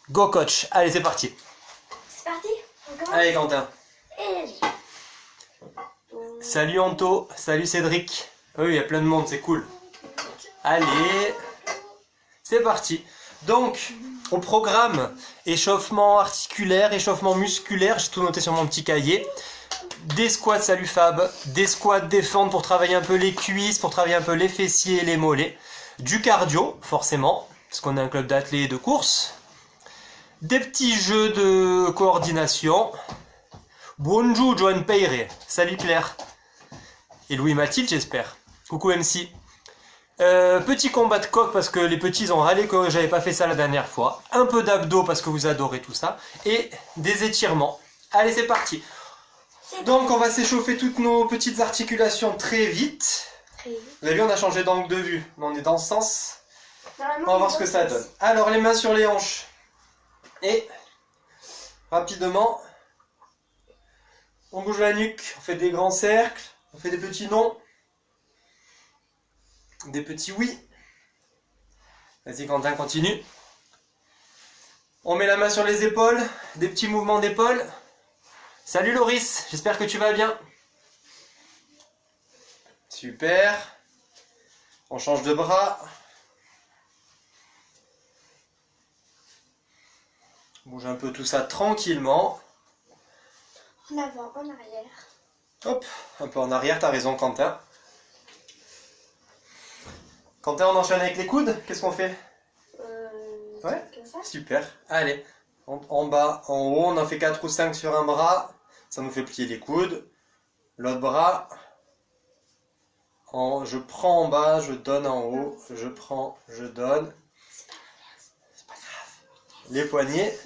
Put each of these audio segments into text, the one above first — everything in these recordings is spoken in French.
Go coach, allez c'est parti. C'est parti, on commence. Allez Quentin. Et Salut Anto, salut Cédric. Oui, il y a plein de monde, c'est cool. Allez, c'est parti. Donc, au programme, échauffement articulaire, échauffement musculaire, j'ai tout noté sur mon petit cahier. Des squats, salut Fab, des squats défendre pour travailler un peu les cuisses, pour travailler un peu les fessiers et les mollets. Du cardio, forcément, parce qu'on est un club d'athlètes et de course. Des petits jeux de coordination. Bonjour Joan Peire, salut Claire. Et Louis-Mathilde j'espère. Coucou MC. Petit combat de coq parce que les petits ont râlé que j'avais pas fait ça la dernière fois. Un peu d'abdos parce que vous adorez tout ça. Et des étirements. Allez c'est parti. Donc on va s'échauffer toutes nos petites articulations très vite. Vous avez vu on a changé d'angle de vue. Mais on est dans ce sens. On va voir ce que ça donne. Alors les mains sur les hanches. Et rapidement, on bouge la nuque, on fait des grands cercles, on fait des petits non, des petits oui. Vas-y Quentin, continue. On met la main sur les épaules, des petits mouvements d'épaule. Salut Loris, j'espère que tu vas bien. Super. On change de bras. On bouge un peu tout ça tranquillement. en avant, en arrière. Hop, un peu en arrière, t'as raison Quentin. Quentin, on enchaîne avec les coudes, qu'est-ce qu'on fait? Ouais, comme ça. super. Allez, en bas, en haut, on en fait 4 ou 5 sur un bras. Ça nous fait plier les coudes. L'autre bras, je prends en bas, je donne en haut, je prends, je donne. C'est pas grave. Les poignets.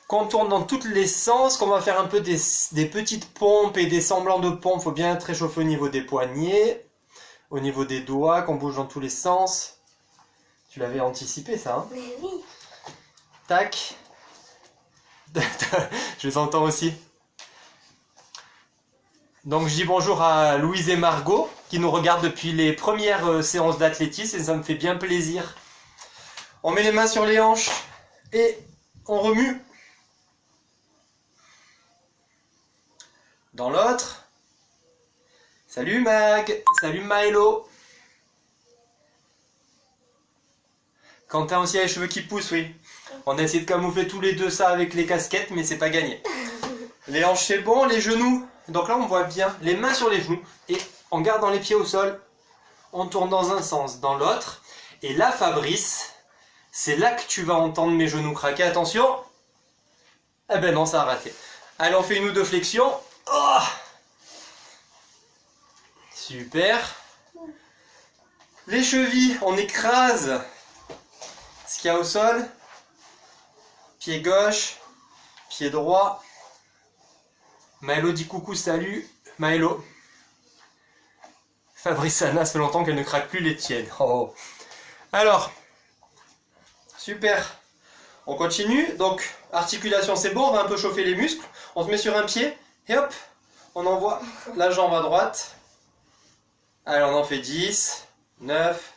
Qu'on tourne dans tous les sens, qu'on va faire un peu des petites pompes et des semblants de pompes. Il faut bien être réchauffé au niveau des poignets, au niveau des doigts, qu'on bouge dans tous les sens. Tu l'avais anticipé ça, hein? Mais oui. Tac. Je les entends aussi. Donc je dis bonjour à Louise et Margot qui nous regardent depuis les premières séances d'athlétisme et ça me fait bien plaisir. On met les mains sur les hanches et on remue. Dans l'autre. Salut Mag, salut Maëlo. Quentin aussi a les cheveux qui poussent, oui. On a essayé de camoufler tous les deux ça avec les casquettes, mais c'est pas gagné. Les hanches c'est bon, les genoux. Donc là on voit bien les mains sur les genoux. Et en gardant les pieds au sol, on tourne dans un sens, dans l'autre. Et là Fabrice, c'est là que tu vas entendre mes genoux craquer. Attention. Eh ben non, ça a raté. Allez, on fait une ou deux flexions. Oh, super. Les chevilles, on écrase ce qu'il y a au sol. Pied gauche, pied droit. Maëlo dit coucou, salut. Maëlo. Fabrice Anna, ça fait longtemps qu'elle ne craque plus les tiennes. Oh. Alors, super. On continue. Donc, articulation, c'est bon. On va un peu chauffer les muscles. On se met sur un pied. Et hop, on envoie la jambe à droite. Allez, on en fait 10, 9,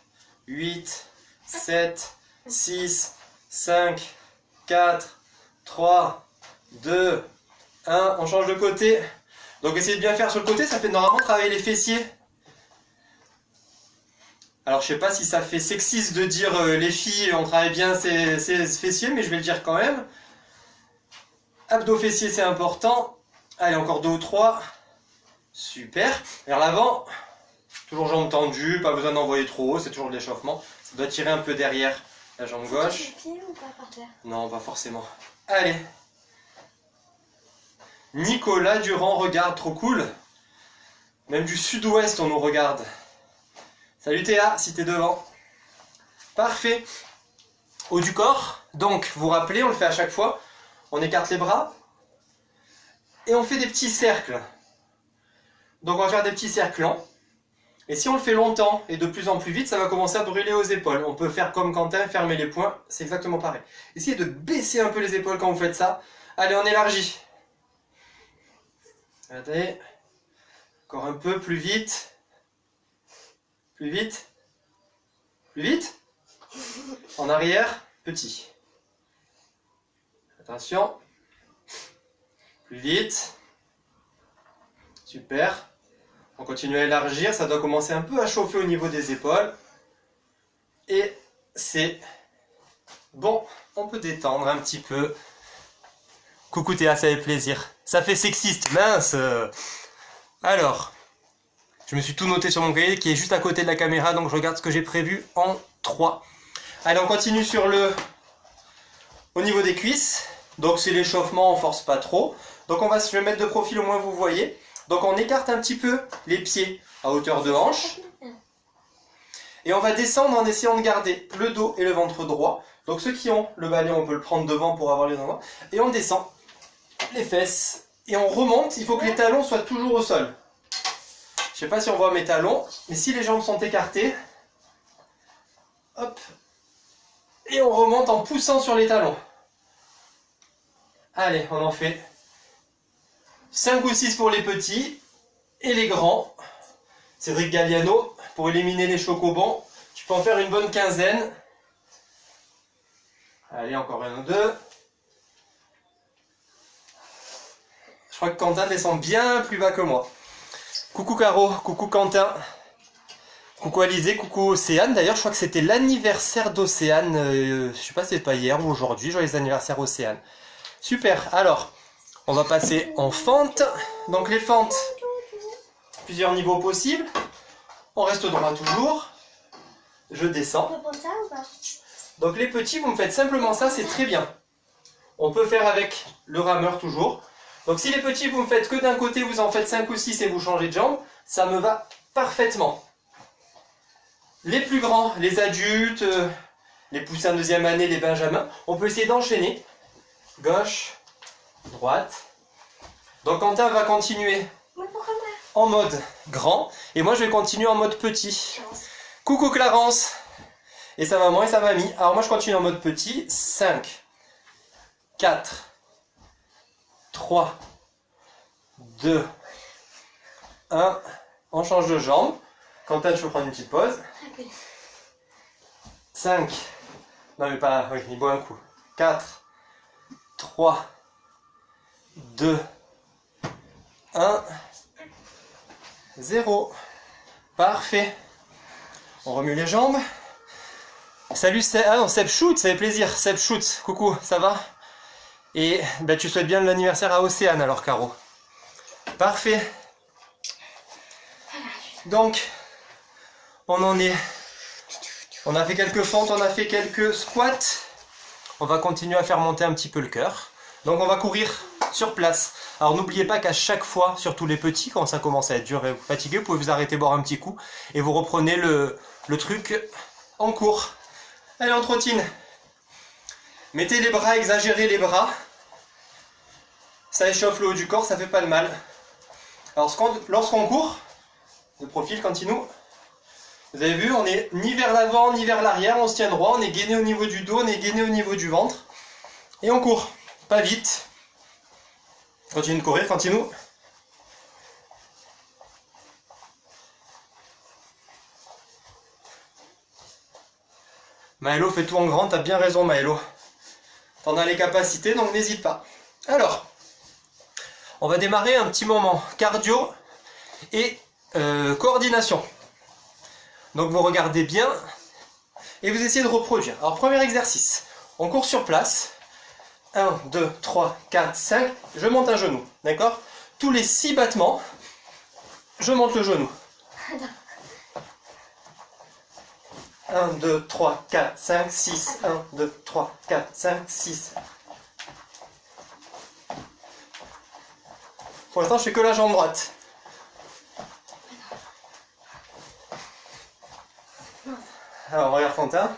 8, 7, 6, 5, 4, 3, 2, 1. On change de côté. Donc, essayez de bien faire sur le côté. Ça fait normalement travailler les fessiers. Alors, je sais pas si ça fait sexiste de dire les filles, on travaille bien ses fessiers, mais je vais le dire quand même. Abdos fessiers, c'est important. Allez, encore 2 ou 3. Super. Vers l'avant. Toujours jambes tendues, pas besoin d'envoyer trop haut, c'est toujours de l'échauffement. Ça doit tirer un peu derrière la jambe gauche. Pied ou pas par terre? Non, pas forcément. Allez. Nicolas Durand regarde, trop cool. Même du sud-ouest, on nous regarde. Salut Théa, si t'es devant. Parfait. Haut du corps. Donc, vous vous rappelez, on le fait à chaque fois. On écarte les bras. Et on fait des petits cercles. Donc on va faire des petits cercles lents. Et si on le fait longtemps et de plus en plus vite, ça va commencer à brûler aux épaules. On peut faire comme Quentin, fermer les poings, c'est exactement pareil. Essayez de baisser un peu les épaules quand vous faites ça. Allez, on élargit. Allez, encore un peu, plus vite. Plus vite. Plus vite. En arrière. petit. Attention. Plus vite. Super. On continue à élargir, ça doit commencer un peu à chauffer au niveau des épaules. Et c'est bon, on peut détendre un petit peu. Coucou Théa, ça fait plaisir. Ça fait sexiste, mince. Alors, je me suis tout noté sur mon cahier qui est juste à côté de la caméra, donc je regarde ce que j'ai prévu en 3. Allez, on continue au niveau des cuisses. Donc c'est l'échauffement, on force pas trop. Donc je vais mettre de profil, au moins vous voyez. Donc on écarte un petit peu les pieds à hauteur de hanche. Et on va descendre en essayant de garder le dos et le ventre droit. Donc ceux qui ont le balai, on peut le prendre devant pour avoir les endroits. Et on descend les fesses. Et on remonte, il faut que les talons soient toujours au sol. Je sais pas si on voit mes talons, mais si les jambes sont écartées, hop, et on remonte en poussant sur les talons. Allez, on en fait 5 ou 6 pour les petits et les grands. Cédric Galliano, pour éliminer les chocobons, tu peux en faire une bonne quinzaine. Allez, encore un ou deux. Je crois que Quentin descend bien plus bas que moi. Coucou Caro, coucou Quentin, coucou Alizé, coucou Océane. D'ailleurs, je crois que c'était l'anniversaire d'Océane. Je sais pas si c'est pas hier ou aujourd'hui. Joyeux anniversaire Océane. Super. Alors, on va passer en fente. Donc les fentes, plusieurs niveaux possibles. On reste droit toujours. Je descends. On peut prendre ça ou pas? Donc les petits, vous me faites simplement ça, c'est très bien. On peut faire avec le rameur toujours. Donc si les petits, vous me faites que d'un côté, vous en faites 5 ou 6 et vous changez de jambe, ça me va parfaitement. Les plus grands, les adultes, les poussins deuxième année, les benjamins, on peut essayer d'enchaîner. Gauche, droite. Donc Quentin va continuer en mode grand et moi je vais continuer en mode petit. Coucou Clarence et sa maman et sa mamie. Alors moi je continue en mode petit. 5, 4, 3, 2, 1. On change de jambe. Quentin, tu peux prendre une petite pause. 5. Non mais pas... Oui, il boit un coup. 4, 3, 2, 1, 0. Parfait. On remue les jambes. Salut, ah non, Seb Shoot, ça fait plaisir. Seb Shoot, coucou, ça va? Et ben, tu souhaites bien l'anniversaire à Océane alors, Caro. Parfait. Donc, on en est... On a fait quelques fentes, on a fait quelques squats. On va continuer à faire monter un petit peu le cœur. Donc on va courir sur place. Alors n'oubliez pas qu'à chaque fois, surtout les petits, quand ça commence à être dur et vous fatiguer, vous pouvez vous arrêter boire un petit coup et vous reprenez le truc en cours. Allez, on trottine. Mettez les bras, exagérez les bras. Ça échauffe le haut du corps, ça fait pas de mal. Alors lorsqu'on court, de profil, continue. Vous avez vu, on n'est ni vers l'avant ni vers l'arrière, on se tient droit, on est gainé au niveau du dos, on est gainé au niveau du ventre. Et on court, pas vite. Continue de courir, continue. Maëlo fait tout en grand, t'as bien raison Maëlo. T'en as les capacités, donc n'hésite pas. Alors, on va démarrer un petit moment cardio et coordination. Donc vous regardez bien et vous essayez de reproduire. Alors premier exercice, on court sur place. 1, 2, 3, 4, 5, je monte un genou, d'accord? Tous les 6 battements, je monte le genou. 1, 2, 3, 4, 5, 6, 1, 2, 3, 4, 5, 6. Pour l'instant, je fais que la jambe droite. Alors, regarde Quentin.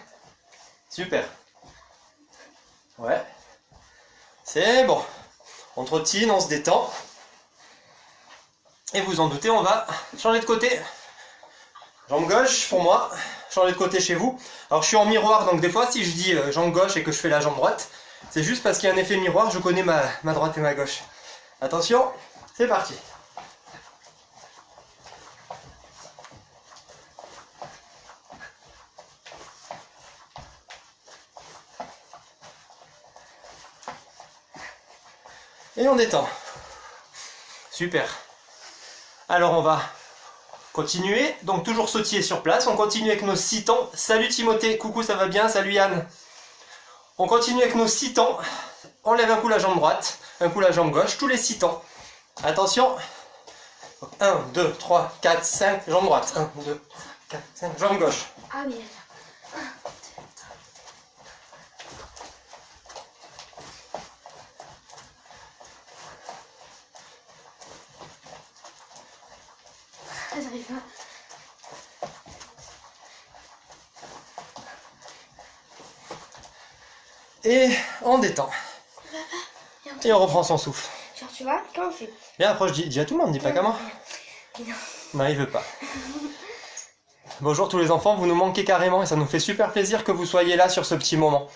Super. Ouais. C'est bon. On trottine, on se détend. Et vous en doutez, on va changer de côté. Jambe gauche pour moi. Changer de côté chez vous. Alors, je suis en miroir, donc des fois, si je dis jambe gauche et que je fais la jambe droite, c'est juste parce qu'il y a un effet miroir, je connais ma droite et ma gauche. Attention, c'est parti. Et on détend. Super. Alors on va continuer. Donc toujours sautiller sur place. On continue avec nos 6 temps. Salut Timothée, coucou, ça va bien? Salut Yann. On continue avec nos 6 temps. On lève un coup la jambe droite, un coup la jambe gauche, tous les 6 temps. Attention. 1, 2, 3, 4, 5, jambe droite. 1, 2, 3, 4, 5, jambe gauche. Ah oui, attends. J'arrive pas. Et on détend. Et on reprend son souffle. Genre, tu vois, comment on fait? Bien, approche, dis à tout le monde, dis pas qu'à moi. Non. Non, il veut pas. Bonjour tous les enfants, vous nous manquez carrément et ça nous fait super plaisir que vous soyez là sur ce petit moment.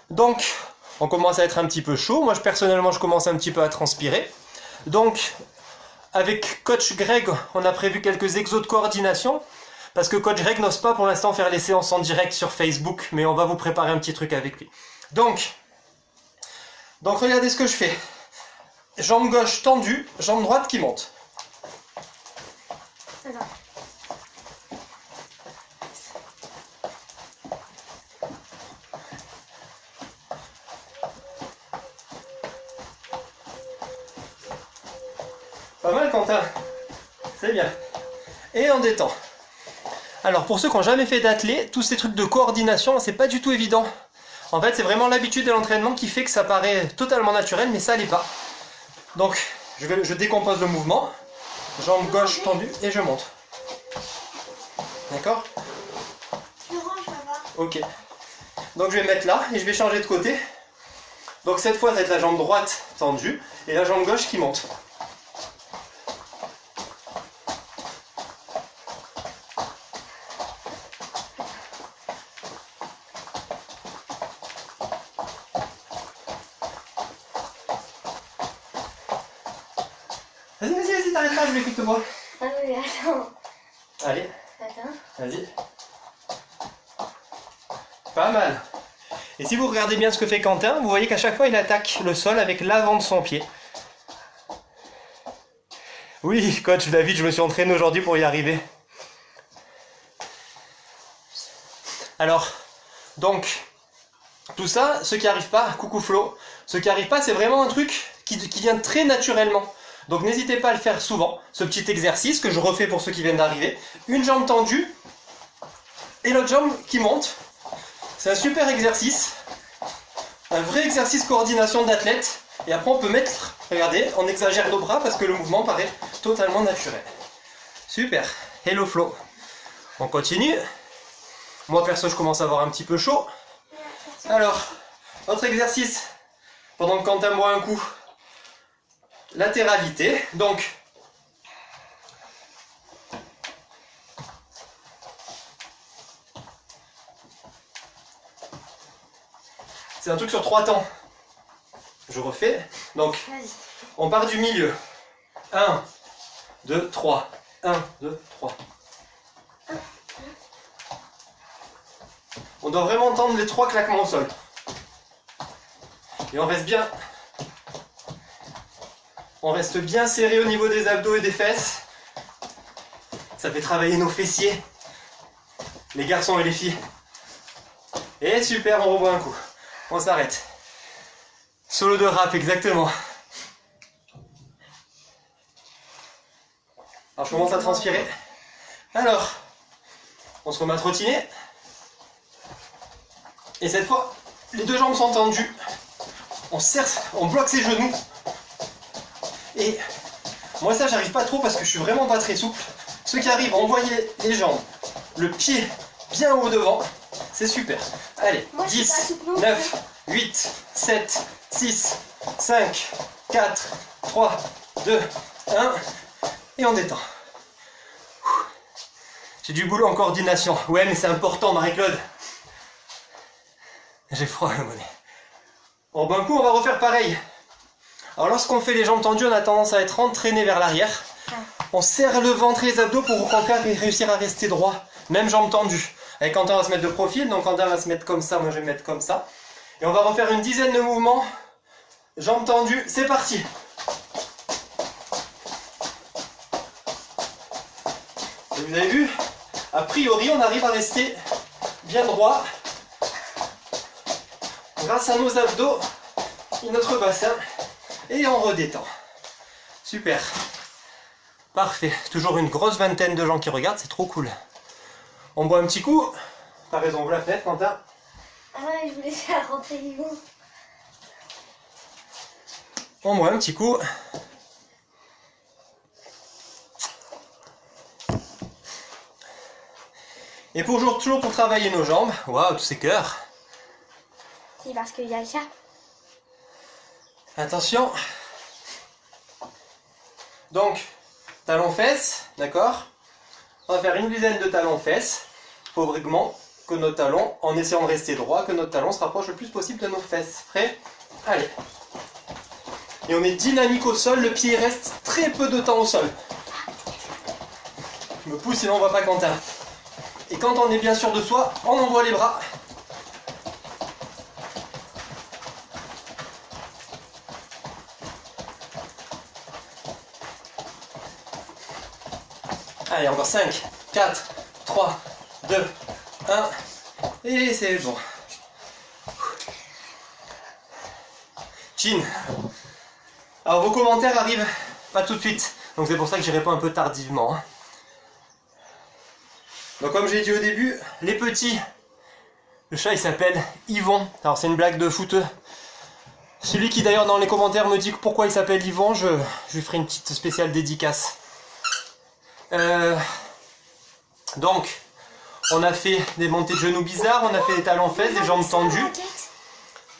Donc, on commence à être un petit peu chaud. Moi, personnellement, je commence un petit peu à transpirer. Donc, avec Coach Greg, on a prévu quelques exos de coordination. Parce que Coach Greg n'ose pas pour l'instant faire les séances en direct sur Facebook, mais on va vous préparer un petit truc avec lui. Donc regardez ce que je fais. Jambe gauche tendue, jambe droite qui monte. Attends. Pas mal Quentin. C'est bien. Et on détend. Alors pour ceux qui n'ont jamais fait d'athlé, tous ces trucs de coordination, c'est pas du tout évident. En fait, c'est vraiment l'habitude et l'entraînement qui fait que ça paraît totalement naturel, mais ça l'est pas. Donc, je décompose le mouvement. Jambe gauche tendue et je monte. D'accord? Tu ranges, papa. Ok. Donc je vais mettre là et je vais changer de côté. Donc cette fois, ça va être la jambe droite tendue et la jambe gauche qui monte. Vas-y, t'arrêtes pas, je m'écoute moi. Ah oui, attends. Allez, Attends. vas-y. Pas mal. Et si vous regardez bien ce que fait Quentin, vous voyez qu'à chaque fois, il attaque le sol avec l'avant de son pied. Oui, coach David, je me suis entraîné aujourd'hui pour y arriver. Alors, donc, tout ça, ceux qui n'y arrivent pas, coucou Flo, ceux qui n'y arrivent pas, c'est vraiment un truc qui vient très naturellement. Donc n'hésitez pas à le faire souvent, ce petit exercice que je refais pour ceux qui viennent d'arriver. Une jambe tendue et l'autre jambe qui monte. C'est un super exercice, un vrai exercice coordination d'athlète. Et après on peut mettre, regardez, on exagère nos bras parce que le mouvement paraît totalement naturel. Super, hello Flo. On continue. Moi perso je commence à avoir un petit peu chaud. Alors, autre exercice, pendant que Quentin boit un coup. Latéralité, donc c'est un truc sur 3 temps. Je refais, donc on part du milieu. 1, 2, 3. 1, 2, 3. On doit vraiment entendre les 3 claquements au sol. Et on reste bien. On reste bien serré au niveau des abdos et des fesses. Ça fait travailler nos fessiers. Les garçons et les filles. Et super, on reboit un coup. On s'arrête. Solo de rap, exactement. Alors je commence à transpirer. Alors, on se remet à trottiner. Et cette fois, les 2 jambes sont tendues. On serre, on bloque ses genoux. Et moi ça j'arrive pas trop parce que je suis vraiment pas très souple. Ceux qui arrivent à envoyer les jambes, le pied bien au devant, c'est super. Allez, Moi, 10, 9, 8, 7, 6, 5, 4, 3, 2, 1, et on détend. J'ai du boulot en coordination. Ouais mais c'est important Marie-Claude. J'ai froid le mollet. Bon ben coup on va refaire pareil. Alors lorsqu'on fait les jambes tendues, on a tendance à être entraîné vers l'arrière. On serre le ventre et les abdos pour au contraire réussir à rester droit. Même jambes tendues. Avec Quentin, on va se mettre de profil, donc Quentin va se mettre comme ça, moi je vais me mettre comme ça. Et on va refaire une dizaine de mouvements Jambes tendues, c'est parti. Et vous avez vu, a priori, on arrive à rester bien droit grâce à nos abdos et notre bassin. Et on redétend. Super. Parfait. Toujours une grosse vingtaine de gens qui regardent, c'est trop cool. On boit un petit coup. T'as raison, ouvre la fenêtre, Quentin. Ah ouais, je voulais faire rentrer Yvon. On boit un petit coup. Et toujours pour travailler nos jambes. Waouh, tous ces cœurs. C'est parce qu'il y a le chat. Attention. Donc, talons-fesses, d'accord? On va faire une dizaine de talons-fesses. Il faut vraiment que nos talons, en essayant de rester droit, que notre talon se rapproche le plus possible de nos fesses. Prêt? Allez. Et on est dynamique au sol, le pied reste très peu de temps au sol. Je me pousse sinon on voit pas Quentin. Et quand on est bien sûr de soi, on envoie les bras. Allez, encore 5, 4, 3, 2, 1. Et c'est bon. Chin. Alors vos commentaires arrivent pas tout de suite. Donc c'est pour ça que j'y réponds un peu tardivement. Hein. Donc comme j'ai dit au début, les petits, le chat il s'appelle Yvon. Alors c'est une blague de foot. Celui qui d'ailleurs dans les commentaires me dit pourquoi il s'appelle Yvon, je lui ferai une petite spéciale dédicace. Donc, on a fait des montées de genoux bizarres, on a fait des talons-fesses, des jambes tendues.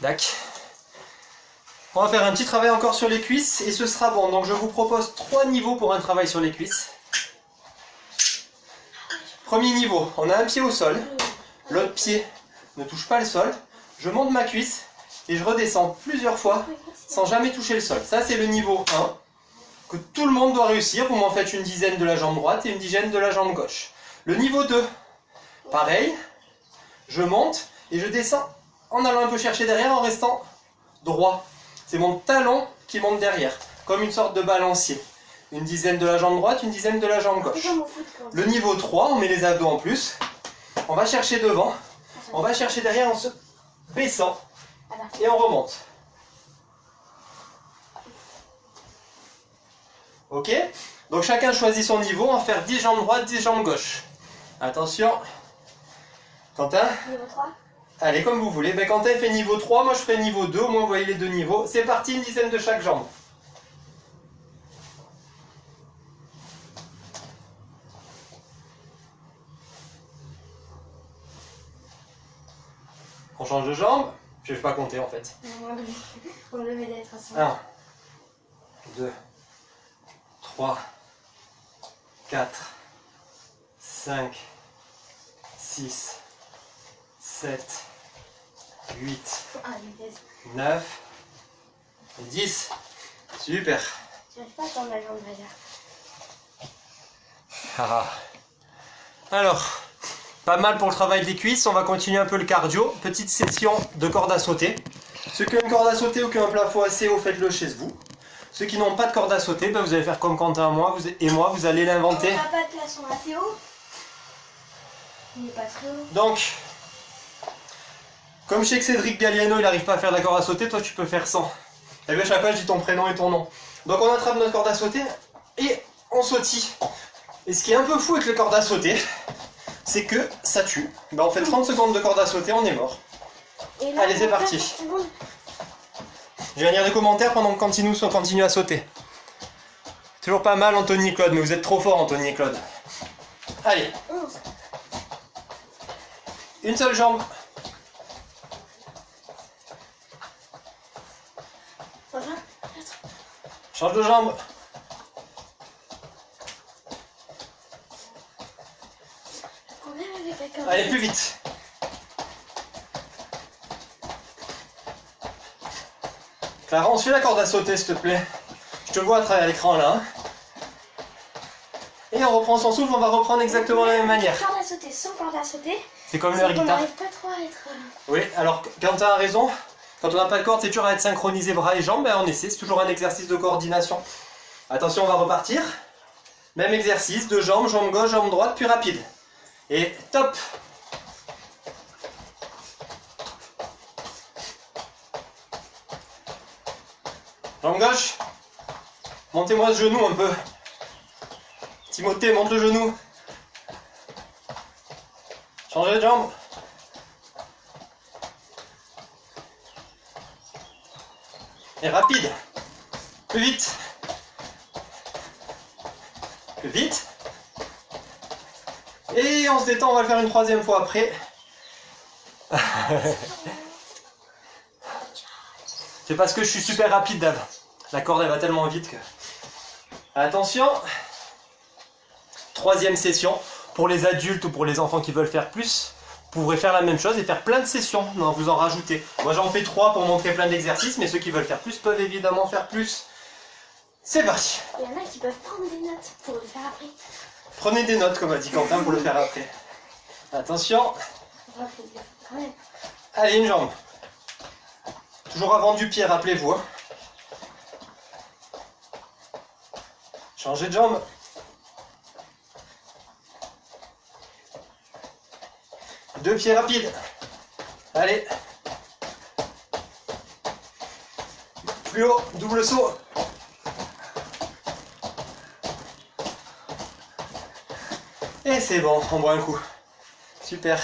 D'accord. On va faire un petit travail encore sur les cuisses et ce sera bon. Donc je vous propose 3 niveaux pour un travail sur les cuisses. Premier niveau, on a un pied au sol, l'autre pied ne touche pas le sol. Je monte ma cuisse et je redescends plusieurs fois sans jamais toucher le sol. Ça c'est le niveau 1 que tout le monde doit réussir. Vous m'en faites une dizaine de la jambe droite et une dizaine de la jambe gauche. Le niveau 2, pareil, je monte et je descends en allant un peu chercher derrière en restant droit. C'est mon talon qui monte derrière, comme une sorte de balancier. Une dizaine de la jambe droite, une dizaine de la jambe gauche. Le niveau 3, on met les abdos en plus. On va chercher devant, on va chercher derrière en se baissant et on remonte. Ok? Donc chacun choisit son niveau, on va faire 10 jambes droites, 10 jambes gauches. Attention. Quentin? Niveau 3. Allez, comme vous voulez. Ben, Quentin fait niveau 3, moi je ferai niveau 2, au moins vous voyez les deux niveaux. C'est parti, une dizaine de chaque jambe. On change de jambe. Je ne vais pas compter en fait. On le met d'être à son. 1, 2, 3, 4, 5, 6, 7, 8, Ah, il est. 9, 10. Super. J'arrive pas à tendre la jambe derrière. Ah. Alors, pas mal pour le travail des cuisses. On va continuer un peu le cardio. Petite session de corde à sauter. Ceux qui ont une corde à sauter ou qui ont un plafond assez haut, faites-le chez vous. Ceux qui n'ont pas de corde à sauter, ben vous allez faire comme Quentin et moi, vous allez l'inventer. On n'a pas de plafond assez haut. Il n'est pas très haut. Donc, comme je sais que Cédric Galliano, il n'arrive pas à faire de la corde à sauter, toi tu peux faire sans. Et bien chaque fois je dis ton prénom et ton nom. Donc on attrape notre corde à sauter et on sautille. Et ce qui est un peu fou avec le corde à sauter, c'est que ça tue. Ben on fait 30 secondes de corde à sauter, on est mort. Et là, Allez, c'est on va parti. faire 30 secondes. Je vais lire les commentaires pendant que on continue à sauter. Toujours pas mal Anthony et Claude, mais vous êtes trop forts Anthony et Claude. Allez, 11. une seule jambe. Voilà. Change de jambe. Combien avec la corde? Allez, plus vite. Clara, on suit la corde à sauter, s'il te plaît. Je te vois à travers l'écran là. Hein. Et on reprend son souffle, on va reprendre exactement de la même manière. Corde à sauter, sans corde à sauter. C'est comme C'est le qu'on guitare. n'arrive pas trop à être. Oui, alors Quentin a raison. Quand on n'a pas de corde, c'est dur à être synchronisé bras et jambes, ben on essaie, c'est toujours un exercice de coordination. Attention, on va repartir. Même exercice, de jambes, jambe gauche, jambe droite, puis rapide. Et top! Jambe gauche. Montez-moi ce genou un peu. Timothée, monte le genou. Changez de jambe. Et rapide. Plus vite. Plus vite. Et on se détend, on va le faire une troisième fois après. C'est parce que je suis super rapide, Dave. La corde elle va tellement vite que... Attention. Troisième session. Pour les adultes ou pour les enfants qui veulent faire plus, vous pourrez faire la même chose et faire plein de sessions. Non, vous en rajoutez. Moi j'en fais 3 pour montrer plein d'exercices, mais ceux qui veulent faire plus peuvent évidemment faire plus. C'est parti. Il y en a qui peuvent prendre des notes pour le faire après. Prenez des notes, comme a dit Quentin, pour le faire après. Attention. Quand même. Allez, une jambe. Toujours avant du pied, rappelez-vous. Hein. Changez de jambe. Deux pieds rapides. Allez. Plus haut, double saut. Et c'est bon, on boit un coup. Super.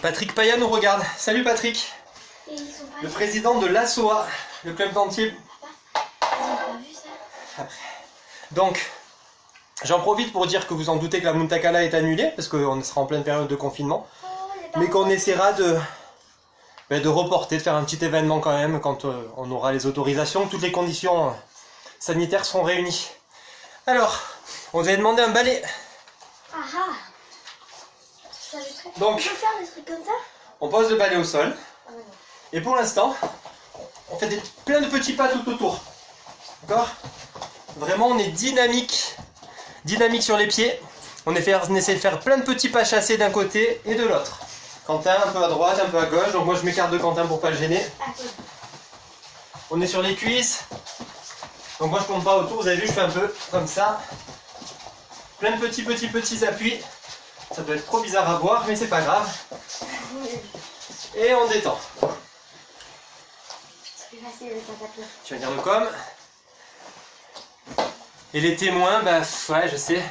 Patrick Paya nous regarde. Salut Patrick. Et ils sont pas Le président de l'ASOA, le club d'entier. Ils ont pas vu ça. Donc, j'en profite pour dire que vous en doutez que la Muntakala est annulée, parce qu'on sera en pleine période de confinement, Oh, les parents. mais qu'on essaiera de reporter, de faire un petit événement quand même, quand on aura les autorisations, toutes les conditions sanitaires seront réunies. Alors, on vous avait demandé un balai. Ah ah. Ça, je serais... Donc. On peut faire des trucs comme ça? On pose le balai au sol, Ah ouais. et pour l'instant, on fait plein de petits pas tout autour. D'accord? Vraiment, on est dynamique. Dynamique sur les pieds. On essaie de faire plein de petits pas chassés d'un côté et de l'autre. Quentin, un peu à droite, un peu à gauche. Donc moi, je m'écarte de Quentin pour pas le gêner. Ah, cool. On est sur les cuisses. Donc moi, je compte pas autour. Vous avez vu, je fais un peu comme ça. Plein de petits appuis. Ça doit être trop bizarre à voir, mais c'est pas grave. Et on détend. C'est plus facile avec un tapis. Tu vas dire le com. Et les témoins, bah ouais, je sais.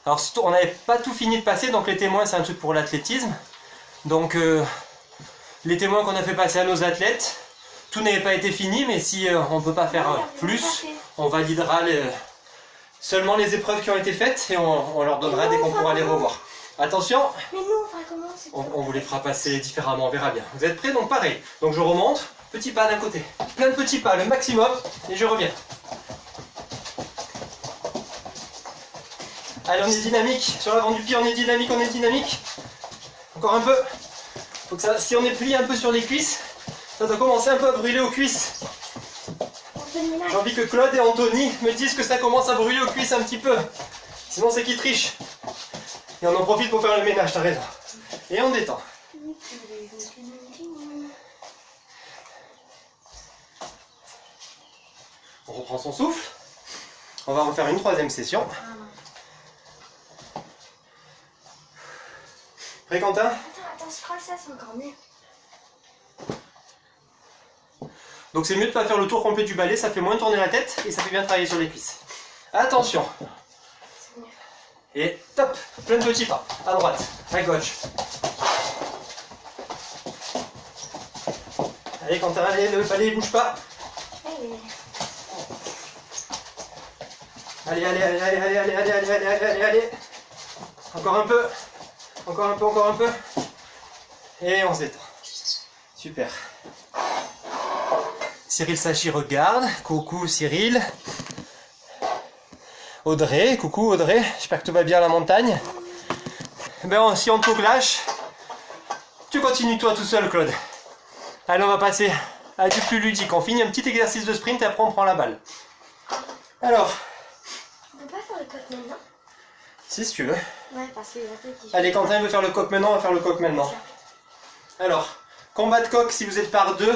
Alors on n'avait pas tout fini de passer, donc les témoins c'est un truc pour l'athlétisme. Donc les témoins qu'on a fait passer à nos athlètes, tout n'avait pas été fini, mais si on ne peut pas faire plus, on validera seulement les épreuves qui ont été faites et on leur donnera dès qu'on pourra les revoir. Attention, Mais nous, on fera comment? on vous les fera passer différemment, on verra bien. Vous êtes prêts? Donc pareil, donc je remonte, petit pas d'un côté, plein de petits pas, le maximum, et je reviens. Allez, on est dynamique, sur l'avant du pied on est dynamique, Encore un peu. Faut que ça, si on est plié un peu sur les cuisses, ça doit commencer un peu à brûler aux cuisses. On fait le ménage. J'ai envie que Claude et Anthony me disent que ça commence à brûler aux cuisses un petit peu. Sinon c'est qu'ils trichent. Et on en profite pour faire le ménage, t'as raison. Et on détend. On reprend son souffle. On va refaire une troisième session. Prêt Quentin? Attends, je crois que ça c'est encore mieux. Donc c'est mieux de ne pas faire le tour complet du balai, ça fait moins tourner la tête et ça fait bien travailler sur les cuisses. Attention. C'est mieux. Et top, plein de petits pas, à droite, à gauche. Allez Quentin, allez, le balai il bouge pas. Allez, allez. Encore un peu. Encore un peu. Et on se détend. Super. Cyril Sachi regarde. Coucou Cyril. Audrey, coucou Audrey. J'espère que tout va bien à la montagne. Ben, si on te lâche, tu continues toi tout seul Claude. Allez, on va passer à du plus ludique. On finit un petit exercice de sprint et après on prend la balle. Alors, peut pas faire le coq maintenant? Si tu veux. Ouais, parce qu'il y a un truc qui... Allez, Quentin veut faire le coq maintenant, on va faire le coq maintenant. Alors, combat de coq si vous êtes par deux.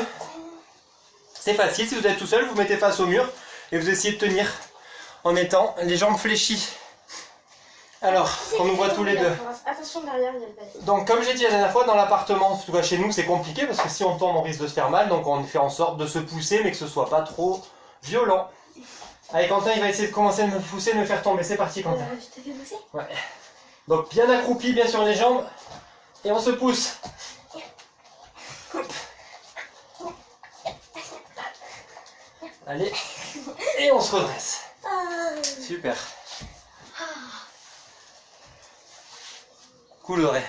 C'est facile, si vous êtes tout seul, vous mettez face au mur et vous essayez de tenir en étant les jambes fléchies. Alors, on nous voit tous les deux. Attention derrière, il y a le balai. Donc comme j'ai dit la dernière fois, dans l'appartement, en tout cas chez nous, c'est compliqué parce que si on tombe, on risque de se faire mal. Donc on fait en sorte de se pousser, mais que ce soit pas trop violent. Allez, Quentin, il va essayer de commencer à me pousser, de me faire tomber. C'est parti, Quentin. Je te fais pousser? Ouais. Donc bien accroupi, bien sur les jambes. Et on se pousse. Allez. Et on se redresse. Super. Cool, Auré.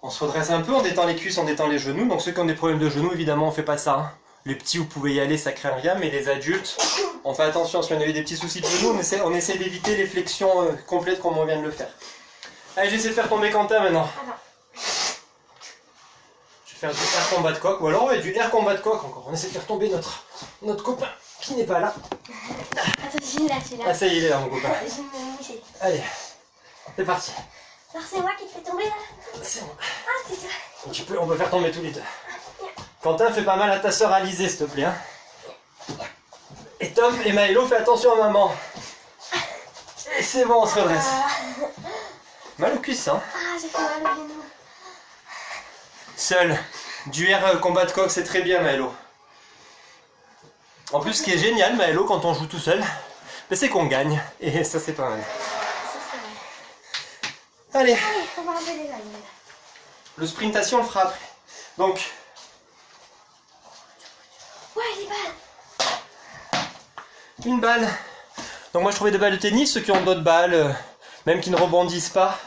On se redresse un peu, on détend les cuisses, on détend les genoux. Donc ceux qui ont des problèmes de genoux, évidemment, on fait pas ça. Hein. Les petits, vous pouvez y aller, ça craint rien. Mais les adultes, on fait attention. Si on a eu des petits soucis de genoux, on essaie d'éviter les flexions complètes comme on vient de le faire. Allez, j'essaie de faire tomber Quentin maintenant. Je vais faire du air combat de coq. Ou alors ouais, du air combat de coq encore. On essaie de faire tomber notre copain qui n'est pas là. Attends, j'ai là, celui-là. Ah ça y est, il est là mon copain. Je vais me moucher. Allez, c'est parti. Alors c'est moi qui te fais tomber là? C'est bon. Ah, c'est ça. On peut faire tomber tous les deux. Quentin, fais pas mal à ta sœur Alizée, s'il te plaît. Hein. Et Tom et Maëlo, fais attention à maman. Et c'est bon, on se redresse. Mal au cuisse, hein. Ah, j'ai fait mal au genou. Seul. Du air combat de coq, c'est très bien, Maëlo. En plus, ce qui est génial, Maëlo, quand on joue tout seul, c'est qu'on gagne. Et ça, c'est pas mal. Ça, c'est vrai. Allez. Allez, on va enlever les vannes. Le sprintation, on le fera après. Donc, Ouais, les balles. une balle. Donc moi, je trouvais des balles de tennis. Ceux qui ont d'autres balles, même qui ne rebondissent pas,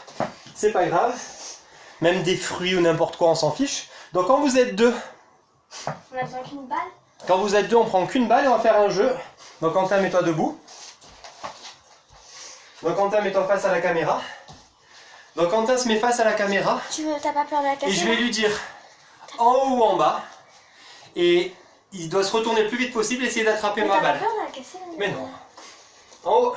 c'est pas grave. Même des fruits ou n'importe quoi, on s'en fiche. Donc quand vous êtes deux, On a besoin qu'une balle. quand vous êtes deux, on prend qu'une balle et on va faire un jeu. Donc Quentin, mets-toi debout. Donc Quentin, mets-toi face à la caméra. Donc Quentin se met face à la caméra. T'as pas peur de la casser? Et je vais lui dire en haut ou en bas. Et il doit se retourner le plus vite possible et essayer d'attraper ma T'as pas balle. peur de la casser? Mais non. En haut.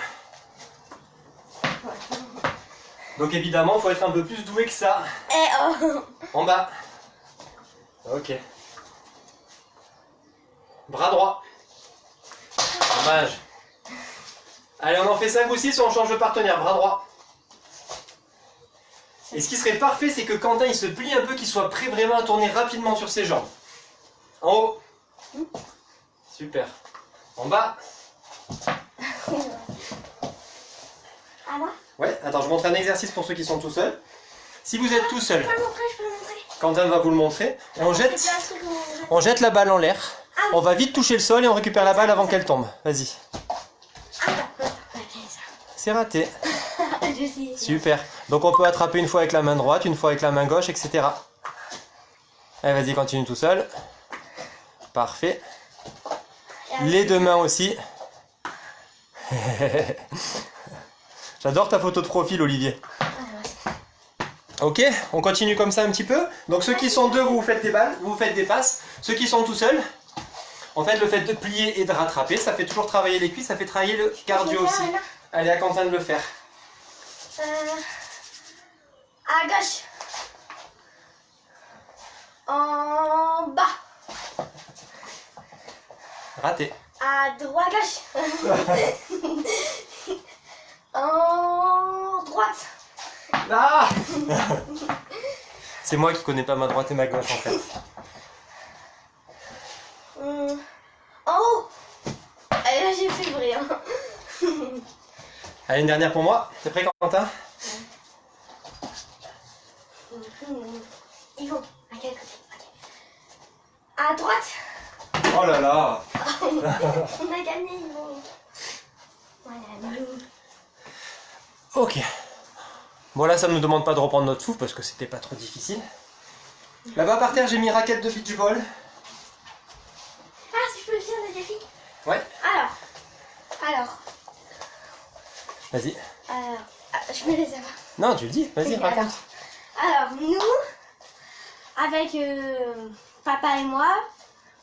Donc évidemment, il faut être un peu plus doué que ça. Eh oh. En bas. Ok. Bras droit. Dommage. Allez, on en fait 5 ou 6 ou on change de partenaire. Bras droit. Et ce qui serait parfait, c'est que Quentin il se plie un peu, qu'il soit prêt vraiment à tourner rapidement sur ses jambes. En haut. Super. En bas. À moi? Ouais, attends, je montre un exercice pour ceux qui sont tout seuls. Si vous êtes tout seul, Je peux le montrer, je peux le montrer. Quentin va vous le montrer. On C'est jette, un truc où on jette. on jette la balle en l'air. Ah oui. On va vite toucher le sol et on récupère la balle avant qu'elle tombe. Vas-y. Attends. C'est raté. Je sais. Super. Donc on peut attraper une fois avec la main droite, une fois avec la main gauche, etc. Allez, vas-y, continue tout seul. Parfait. Les deux mains aussi. J'adore ta photo de profil, Olivier. Ok, on continue comme ça un petit peu. Donc ceux qui sont deux, vous faites des balles, vous faites des passes. Ceux qui sont tout seuls, en fait, le fait de plier et de rattraper, ça fait toujours travailler les cuisses, ça fait travailler le cardio aussi. Allez, à Quentin de le faire. À gauche. En bas. Raté. À droite, gauche. En droite. Ah C'est moi qui connais pas ma droite et ma gauche en fait. En haut. Allez, là j'ai fait le bruit. Hein. Allez, une dernière pour moi. T'es prêt, Quentin? Ils vont. À quel côté? À droite. Oh là là. On a gagné, ils vont. Voilà, nous. Ok. Bon là, ça ne nous demande pas de reprendre notre souffle parce que c'était pas trop difficile. Là-bas par terre, j'ai mis raquette de beach-ball. Ah, si je peux le faire, les défis. Ouais. Alors. Vas-y. Je me les avais. Non, tu le dis. Vas-y, Oui, raconte. Alors, nous, avec papa et moi,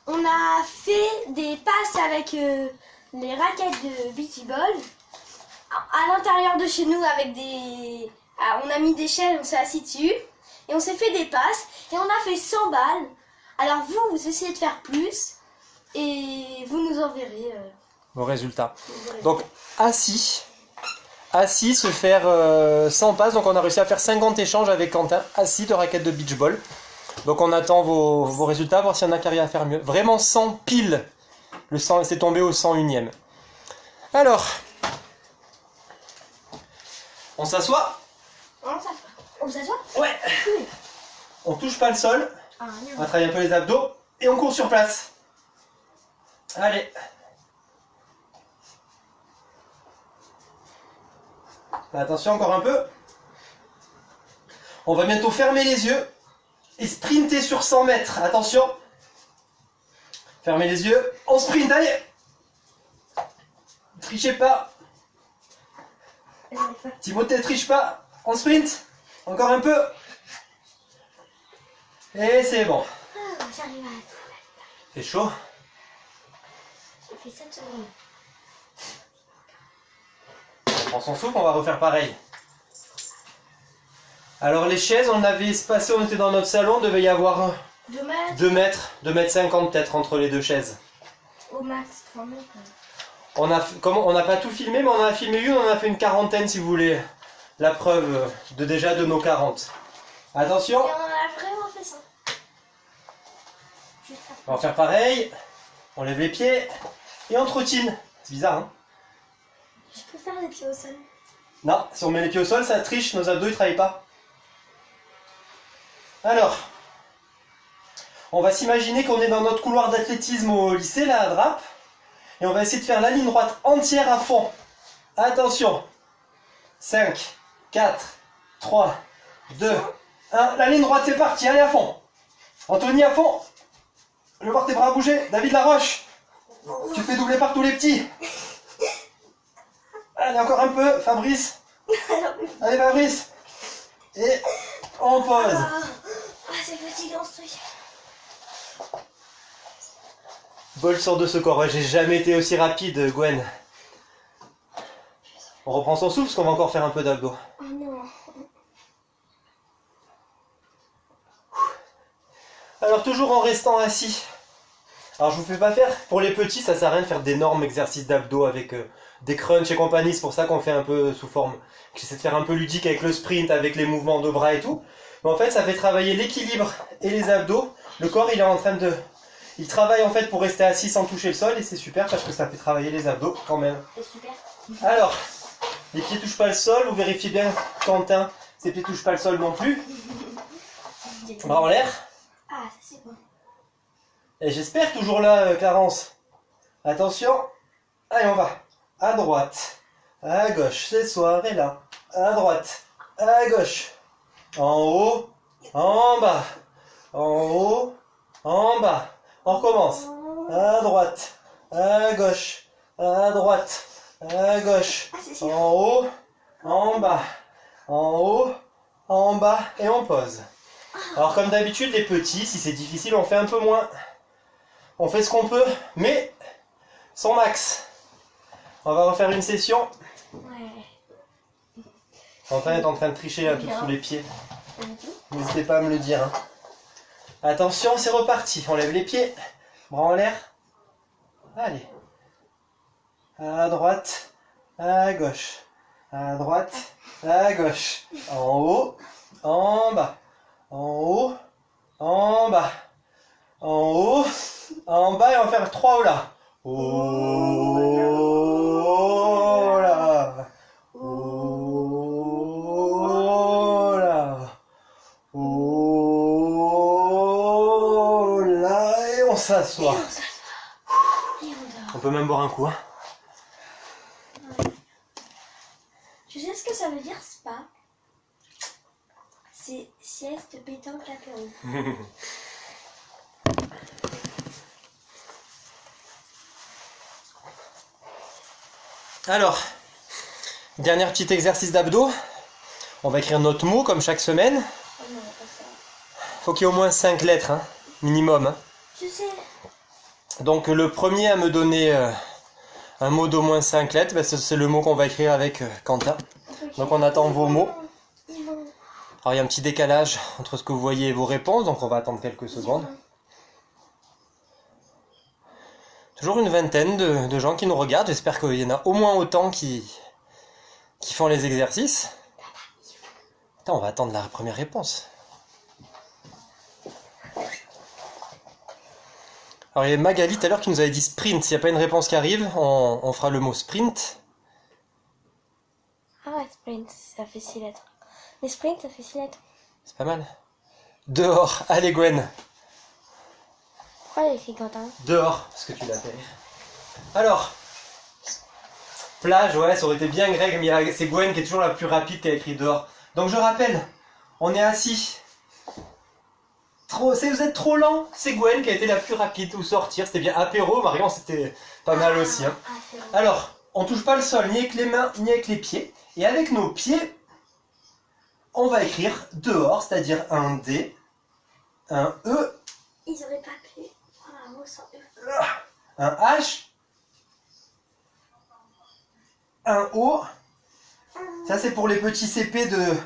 on a fait des passes avec les raquettes de beach ball à l'intérieur de chez nous avec des... Ah, on a mis des chaises, on s'est assis dessus. Et on s'est fait des passes. Et on a fait 100 balles. Alors vous essayez de faire plus. Et vous nous enverrez... Vos résultats. vos Donc, assis, se faire 100 passes. Donc, on a réussi à faire 50 échanges avec Quentin, assis de raquettes de beach ball. Donc, on attend vos résultats, voir s'il y en a qui arrivent à faire mieux. Vraiment 100 pile. Le 100, c'est tombé au 101e. Alors, on s'assoit? On s'assoit? Ouais. On touche pas le sol. Ah, On va travailler un peu les abdos. Et on court sur place. Allez. Attention, encore un peu. On va bientôt fermer les yeux et sprinter sur 100 mètres. Attention. Fermez les yeux. On sprint, allez. Trichez pas. Timothée, triche pas. On sprint. Encore un peu. Et c'est bon. Ah, j'arrive à... C'est chaud. J'ai fait 7 secondes. On prend son souffle, on va refaire pareil. Alors les chaises, on avait espacé, on était dans notre salon, devait y avoir 2 mètres. 2 mètres 50 peut-être entre les deux chaises. Au max 3 mètres. On n'a pas tout filmé, mais on en a filmé une, on en a fait une quarantaine si vous voulez. La preuve de nos 40. Attention, Et on a vraiment fait ça. Juste après. on va faire pareil. On lève les pieds et on trottine. C'est bizarre, hein? Je peux faire les pieds au sol. Non, si on met les pieds au sol, ça triche, nos abdos ils travaillent pas. Alors, on va s'imaginer qu'on est dans notre couloir d'athlétisme au lycée, là, à Drape. Et on va essayer de faire la ligne droite entière à fond. Attention. 5, 4, 3, 2, 1. La ligne droite, c'est parti, allez à fond. Anthony, à fond. Je veux voir tes bras bouger. David Laroche, tu fais doubler par tous les petits. Allez, encore un peu. Fabrice. Allez, Fabrice. Et on pose. C'est fatigant ce truc. Bol sort de ce corps. Ouais, j'ai jamais été aussi rapide, Gwen. On reprend son souffle parce qu'on va encore faire un peu d'abdos. Oh non. Alors toujours en restant assis. Alors je vous fais pas faire, pour les petits ça sert à rien de faire d'énormes exercices d'abdos avec des crunchs et compagnie, c'est pour ça qu'on fait un peu sous forme. J'essaie de faire un peu ludique avec le sprint, avec les mouvements de bras et tout. Mais en fait ça fait travailler l'équilibre et les abdos. Le corps il est en train de... Il travaille en fait pour rester assis sans toucher le sol et c'est super parce que ça fait travailler les abdos quand même. C'est super. Alors, les pieds touchent pas le sol, vous vérifiez bien Quentin, ses pieds touchent pas le sol non plus. Bras en l'air. Ah, ça c'est bon. Et j'espère toujours là, Clarence. Attention. Allez, on va. À droite. À gauche. C'est soirée là. À droite. À gauche. En haut. En bas. En haut. En bas. On recommence. À droite. À gauche. À droite. À gauche. Ah, c'est sûr. En haut. En bas. En haut. En bas. Et on pose. Alors comme d'habitude, les petits, si c'est difficile, on fait un peu moins. On fait ce qu'on peut, mais sans max. On va refaire une session. Ouais. Quentin est en train de tricher là, tout sous les pieds. Pas du tout. N'hésitez pas à me le dire. Hein. Attention, c'est reparti. On lève les pieds. Bras en l'air. Allez. À droite. À gauche. À droite. À gauche. En haut. En bas. En haut. En bas. En haut. En bas et on va faire 3 oh là. Oh là. Oh là. Oh là. Et on s'assoit. Et on dort. On peut même boire un coup. Hein. Tu sais ce que ça veut dire, spa? C'est sieste, pétanque, apéro. Alors, dernier petit exercice d'abdos. On va écrire notre mot comme chaque semaine. Oh non, pas ça. Faut qu'il y ait au moins 5 lettres, hein, minimum. Hein. Je sais. Donc le premier à me donner Un mot d'au moins 5 lettres, bah, c'est le mot qu'on va écrire avec Quentin. Donc on attend vos mots. Alors il y a un petit décalage entre ce que vous voyez et vos réponses, donc on va attendre quelques secondes. Toujours une vingtaine de gens qui nous regardent, j'espère qu'il y en a au moins autant qui font les exercices. Attends, on va attendre la première réponse. Alors il y a Magali tout à l'heure qui nous avait dit sprint. S'il n'y a pas une réponse qui arrive, on fera le mot sprint. Ah ouais, sprint, ça fait 6 lettres. Mais sprint, ça fait 6 lettres. C'est pas mal. Dehors. Allez Gwen. Pourquoi il a écrit Quentin? Dehors, parce que tu l'as fait. Alors, plage, ouais, ça aurait été bien Greg, mais c'est Gwen qui est toujours la plus rapide qui a écrit dehors. Donc je rappelle, on est assis. Vous êtes trop lent. C'est Gwen qui a été la plus rapide. Ou sortir, c'était bien. Apéro, Marion, c'était pas mal aussi. Hein. Alors, on touche pas le sol, ni avec les mains, ni avec les pieds. Et avec nos pieds, on va écrire dehors, c'est-à-dire un D, un E. Ils auraient pas pu prendre un mot sans E. Un H, un O. Ça, c'est pour les petits CP de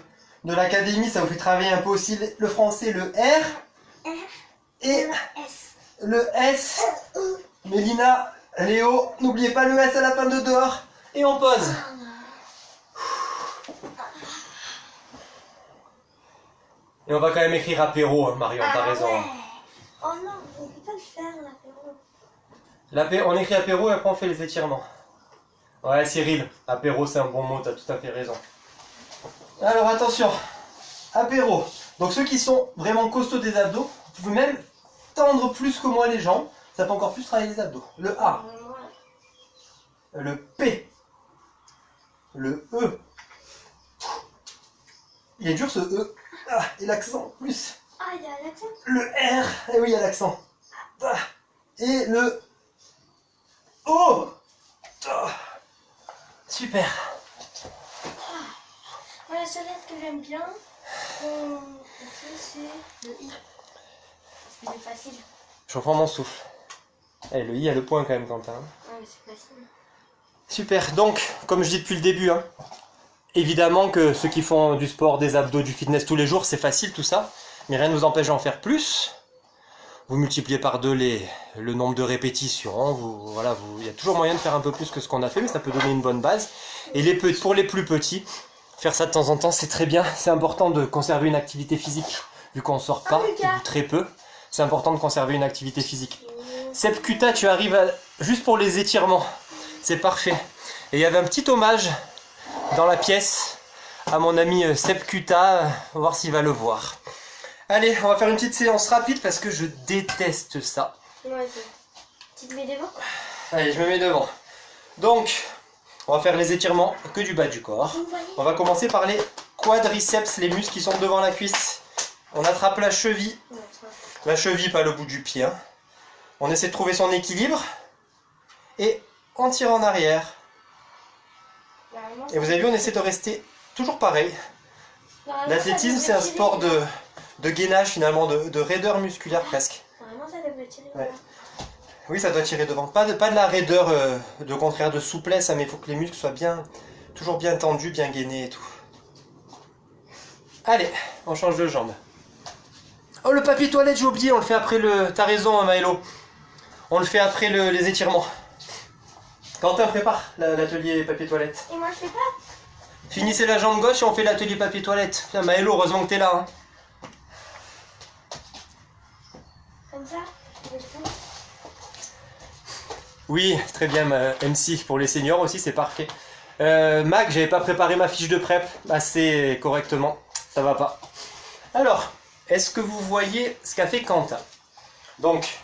l'académie. Ça vous fait travailler un peu aussi le français, le R. Et le S. Mélina, Léo, n'oubliez pas le S à la fin de dehors. Et on pose. Et on va quand même écrire apéro, hein, Marion, t'as raison. Ouais. Oh non, on peut pas le faire, l'apéro. On écrit apéro et après on fait les étirements. Ouais, Cyril, apéro c'est un bon mot, t'as tout à fait raison. Alors attention, apéro. Donc ceux qui sont vraiment costauds des abdos, vous pouvez même tendre plus que moi les jambes, ça fait encore plus travailler les abdos. Le A, le P, le E. Il est dur ce E. Ah, et l'accent plus. Ah, il y a l'accent. Le R, et oui, il y a l'accent. Ah, et le O. Ah, super. Moi, la seule lettre que j'aime bien, c'est le I. Parce que c'est facile. Je reprends mon souffle. Eh, le I a le point quand même, Quentin. Ouais, mais c'est facile. Super, donc, comme je dis depuis le début, hein, évidemment que ceux qui font du sport, des abdos, du fitness tous les jours, c'est facile tout ça, mais rien ne vous empêche d'en faire plus. Vous multipliez par 2 le nombre de répétitions, il y a toujours moyen de faire un peu plus que ce qu'on a fait, mais ça peut donner une bonne base. Et pour les plus petits, faire ça de temps en temps, c'est très bien. C'est important de conserver une activité physique, vu qu'on ne sort pas, ou très peu. C'est important de conserver une activité physique. Sepkuta, tu arrives juste pour les étirements. C'est parfait. Et il y avait un petit hommage dans la pièce à mon ami Sepkuta. On va voir s'il va le voir. Allez, on va faire une petite séance rapide parce que je déteste ça. Ouais, tu te mets devant? Allez, je me mets devant. Donc, on va faire les étirements que du bas du corps. On va commencer par les quadriceps, les muscles qui sont devant la cuisse. On attrape la cheville. La cheville, pas le bout du pied. Hein. On essaie de trouver son équilibre. Et on tire en arrière. Et vous avez vu, on essaie de rester toujours pareil. L'athlétisme, c'est un sport de gainage finalement, de raideur musculaire presque. Normalement, ça devrait tirer. Ouais. Oui, ça doit tirer devant. Pas de la raideur, de contraire de souplesse, mais il faut que les muscles soient toujours bien tendus, bien gainés et tout. Allez, on change de jambe. Oh, le papier toilette, j'ai oublié, on le fait après T'as raison, Maëlo. On le fait après les étirements. Quentin prépare l'atelier papier toilette. Et moi, je fais pas. Finissez la jambe gauche et on fait l'atelier papier toilette. Tiens, Maëlo, heureusement que t'es là. Hein. Comme ça. Oui, très bien, MC. Pour les seniors aussi, c'est parfait. Mac, j'avais pas préparé ma fiche de prep assez correctement. Ça va pas. Alors, est-ce que vous voyez ce qu'a fait Quentin? Donc,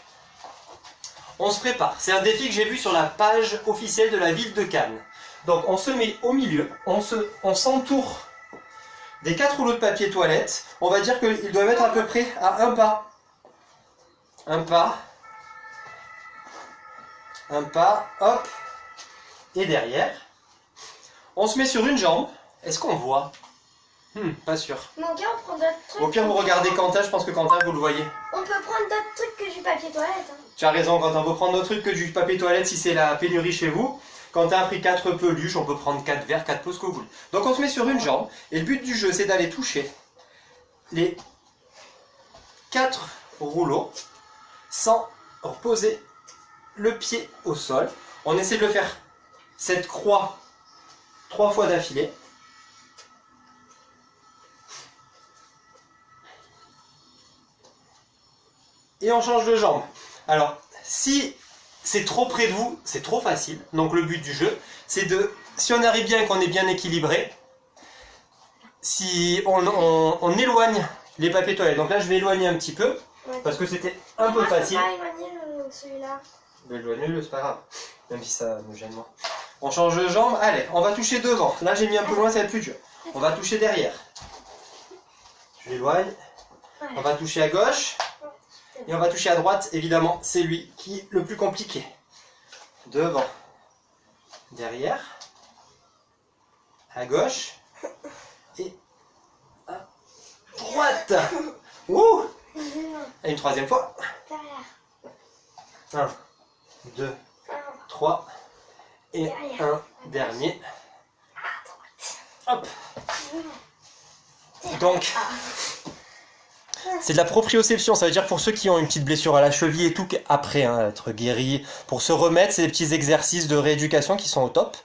on se prépare. C'est un défi que j'ai vu sur la page officielle de la ville de Cannes. Donc, on se met au milieu. On s'entoure des 4 rouleaux de papier toilette. On va dire qu'ils doivent être à peu près à un pas. Un pas. Un pas, hop, et derrière. On se met sur une jambe. Est-ce qu'on voit? Pas sûr. Mais ok, on prend d'autres trucs. Au pire, vous regardez Quentin, je pense que Quentin, vous le voyez. On peut prendre d'autres trucs que du papier toilette. Hein. Tu as raison, Quentin, on peut prendre d'autres trucs que du papier toilette si c'est la pénurie chez vous. Quentin a pris 4 peluches, on peut prendre 4 verres, 4 pots, ce que vous voulez. Donc on se met sur une jambe, et le but du jeu c'est d'aller toucher les 4 rouleaux sans reposer le pied au sol. On essaie de le faire cette croix 3 fois d'affilée. Et on change de jambe. Alors, si c'est trop près de vous, c'est trop facile. Donc le but du jeu, c'est de, si on arrive bien et qu'on est bien équilibré, si on éloigne les papiers toilettes. Donc là, je vais éloigner un petit peu, parce que c'était un peu facile. Pas éloigner celui-là. Éloignez-le, c'est pas grave. Même si ça me gêne moi. On change de jambe. Allez, on va toucher devant. Là, j'ai mis un peu loin, ça va être plus dur. On va toucher derrière. Je l'éloigne. On va toucher à gauche. Et on va toucher à droite, évidemment, c'est lui qui est le plus compliqué. Devant, derrière, à gauche et à droite. Ouh! Et une troisième fois. 1, 2, 3 et un dernier. Hop. Donc, c'est de la proprioception, ça veut dire pour ceux qui ont une petite blessure à la cheville et tout, après être guéri, pour se remettre, c'est des petits exercices de rééducation qui sont au top.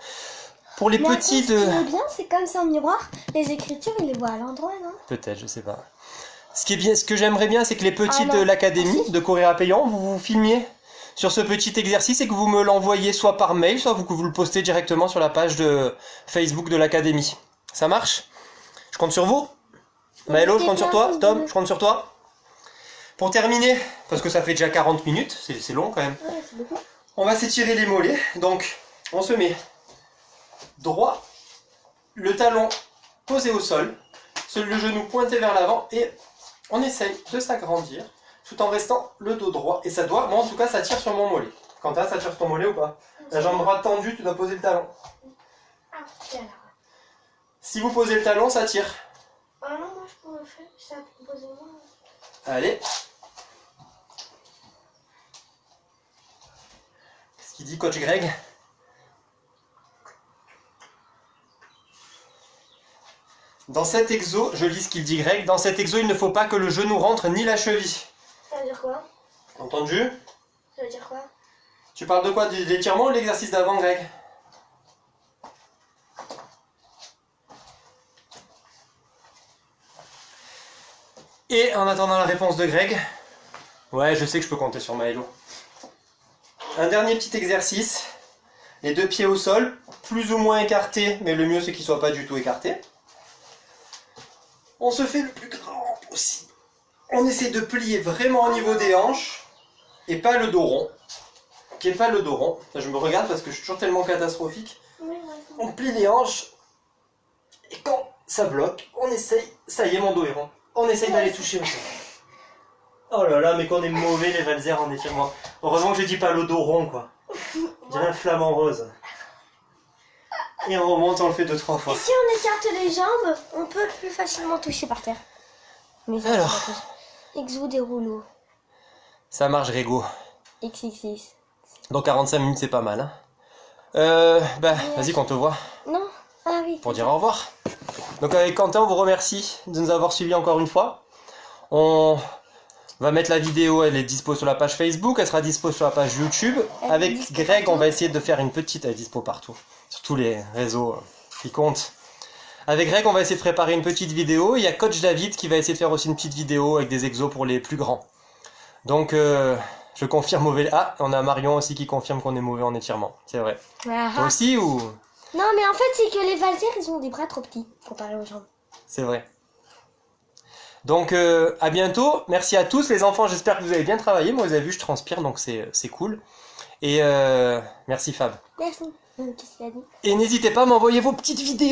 Pour les petits Ce qui est bien, c'est comme ça en miroir, les écritures, ils les voient à l'endroit, non? Peut-être, je sais pas. Ce qui est bien, ce que j'aimerais bien, c'est que les petits de l'académie de Courir à Payant, vous filmiez sur ce petit exercice et que vous me l'envoyez soit par mail, soit que vous le postez directement sur la page de Facebook de l'académie. Ça marche? Je compte sur vous. Maëlo, je compte sur toi. Tom, je compte sur toi. Pour terminer, parce que ça fait déjà 40 minutes, c'est long quand même. Ouais, c'est beaucoup. On va s'étirer les mollets. Donc, on se met droit, le talon posé au sol, le genou pointé vers l'avant et on essaye de s'agrandir tout en restant le dos droit. Et ça doit, moi en tout cas, ça tire sur mon mollet. Quentin, ça tire sur ton mollet ou pas? La jambe droite tendue, tu dois poser le talon. Ah, alors. Si vous posez le talon, ça tire. Ah non, moi je pourrais faire ça, proposez-moi. Allez. Qu'est-ce qu'il dit, coach Greg? Dans cet exo, je lis ce qu'il dit Greg, dans cet exo, il ne faut pas que le genou rentre ni la cheville. Ça veut dire quoi? Entendu? Ça veut dire quoi? Tu parles de quoi? De l'étirement ou de l'exercice d'avant, Greg? Et en attendant la réponse de Greg, ouais, je sais que je peux compter sur Maëlo. Un dernier petit exercice, les deux pieds au sol, plus ou moins écartés, mais le mieux c'est qu'ils ne soient pas du tout écartés. On se fait le plus grand possible. On essaie de plier vraiment au niveau des hanches et pas le dos rond. Ok, pas le dos rond. Là, je me regarde parce que je suis toujours tellement catastrophique. On plie les hanches et quand ça bloque, on essaye. Ça y est, mon dos est rond. On essaye d'aller toucher au sol. Oh là là, mais qu'on est mauvais les valsers en étirement. Heureusement que je dis pas le dos rond, quoi. J'ai un flamant rose. Et on remonte, on le fait 2-3 fois. Et si on écarte les jambes, on peut plus facilement toucher par terre. Mais ça, alors, exo des rouleaux. ça marche, Grégo. XXX. Donc 45 minutes, c'est pas mal. Hein. Vas-y qu'on te voit Non? Ah oui. pour dire au revoir. Donc avec Quentin, on vous remercie de nous avoir suivis encore une fois. On va mettre la vidéo, elle est dispo sur la page Facebook, elle sera dispo sur la page YouTube. Avec Greg, on va essayer de faire une petite... Elle est dispo partout, sur tous les réseaux qui comptent. Avec Greg, on va essayer de préparer une petite vidéo. Il y a Coach David qui va essayer de faire aussi une petite vidéo avec des exos pour les plus grands. Donc, je confirme mauvais... Ah, on a Marion aussi qui confirme qu'on est mauvais en étirement. C'est vrai. Ah. Toi aussi ou... Non, mais en fait, c'est que les valsers, ils ont des bras trop petits comparé aux jambes. C'est vrai. Donc, à bientôt. Merci à tous les enfants. J'espère que vous avez bien travaillé. Moi, vous avez vu, je transpire, donc c'est cool. Et merci Fab. Merci. Qu'est-ce qu'il a dit? Et n'hésitez pas à m'envoyer vos petites vidéos.